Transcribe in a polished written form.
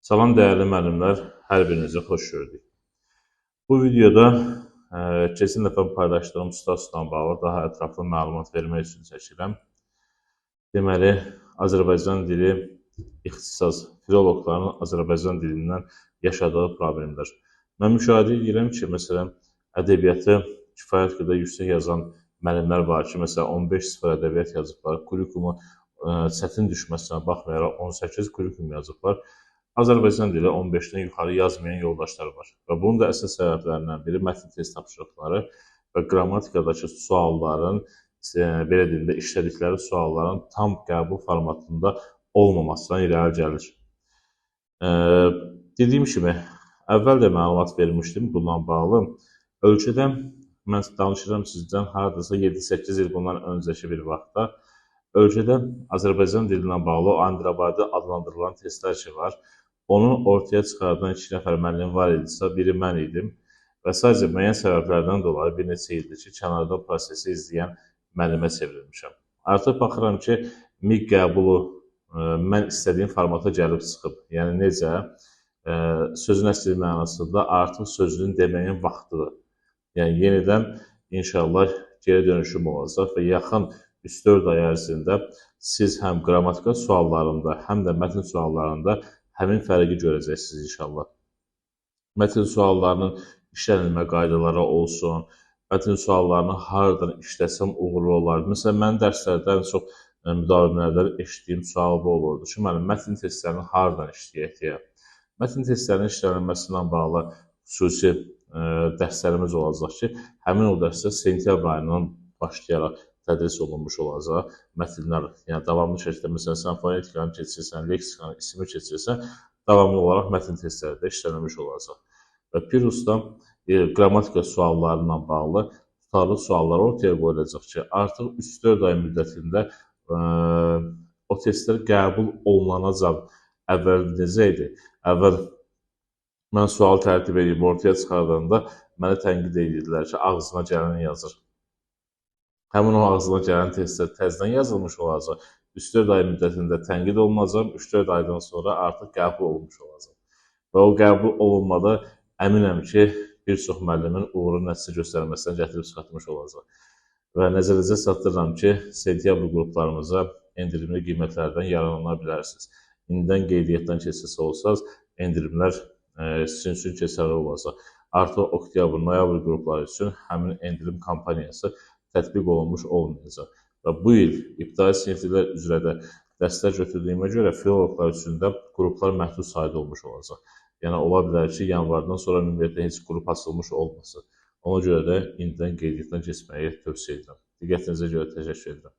Salam dəyərli müəllimlər, hər birinizi xoş gördük. Bu videoda keçən dəfə paylaşdığım statusla bağlı daha ətraflı məlumat vermək üçün çəkirəm. Deməli, Azərbaycan dili ixtisas filoloqların Azərbaycan dilindən yaşadığı problemlər. Mən müşahidə edirəm ki, məsələn, ədəbiyyatı kifayət qədər yüksək yazan müəllimlər var ki, məsələn, 15-0 ədəbiyyat yazıblar, kurikumu çətin düşməsinə baxmayaraq 18 kurikum yazıblar. Azərbaycan dili 15-dən yuxarı yazmayan yoldaşlar var və bunun da əsas səbəblərindən biri mətn test tapşırıqları və qrammatikadakı sualların, belə deyim də, işlədikləri sualların tam qəbul formatında olmamasından irəli gəlir. Dediyim kimi, əvvəl də məlumat vermişdim bununla bağlı. Ölkədə mən danışıram sizdən haradasa 7-8 il bundan öncəki bir vaxtda ölkədə Azərbaycan dili ilə bağlı o Andrabadi adlandırılan testlər ki var, onu ortaya çıxardan 2 nəfər müəllim var idisə, biri mən idim və sadəcə müəyyən səbəblərdən dolayı bir neçə ildir ki, kənardan prosesi izləyən müəllimə çevrilmişəm. Artıq baxıram ki, MİQ qəbulu mən istədiyim formata gəlib çıxıb. Yəni necə? Sözün əsl mənasında artıq sözünün deməyin vaxtıdır. Yəni yenidən inşallah geri dönüşüm olacaq və yaxın 3-4 ay ərzində siz həm qrammatika suallarında, həm də mətn suallarında həmin fərqi görəcəksiniz inşallah. Mətn suallarının işlənilmə qaydaları olsun, mətn suallarını haradan işləsəm uğurlu olar. Məsələn, mənim dərslərdə ən çox müdavimələrdən eşitdiyim sual bu olurdu ki, mənim mətn testlərini haradan işləyək deyə. Mətn testlərinin işlənilməsi ilə bağlı xüsusi dərslərimiz olacaq ki, həmin o dərsdə sentyabr ayından başlayaraq tədris olunmuş olacaq. Mətnlər, yəni davamlı şəkildə, məsələn, sən fonetikanı keçirsən, leksikanı, ismi keçirsən, davamlı olaraq mətn testləri də işlənilmiş olacaq. Və Pirus'dan qrammatika sualları ilə bağlı tutarlı suallar ortaya qoyulacaq ki, artıq 3-4 ay müddətində o testlər qəbul olunacaq. Əvvəl necə idi? Əvvəl mən sual tərtib edib ortaya çıxardanda mənə tənqid edirdilər ki, ağzına gələni yazır. Həmin o ağzına gələn testlər təzədən yazılmış olacaq. 3-4 ay müddətində tənqid olunacaq, 3-4 aydan sonra artıq qəbul olunmuş olacaq. Və o qəbul olunmada əminəm ki, bir çox müəllimin uğurlu nəticə göstərməsindən gətirib çıxartmış olacaq. Və nəzərinizə çatdırıram ki, sentyabr qruplarımıza endirimli qiymətlərdən yararlana bilərsiniz. İndidən qeydiyyatdan keçirsə olsanız, endirimlər sizin üçün keçərli olacaq. Artıq oktyabr, noyabr qrupları üçün həmin endirim kampaniyası tətbiq olunmuş olmayacaq. Və bu il ibtidai siniflər üzrə də dərslər götürdüyümə görə filoloqlar üçün də qruplar məhdud sayda olmuş olacaq. Yəni, ola bilər ki, yanvardan sonra ümumiyyətlə heç qrup açılmış olmasın. Ona görə də indidən qeydiyyatdan keçməyi tövsiyə edirəm. Diqqətinizə görə təşəkkür edirəm.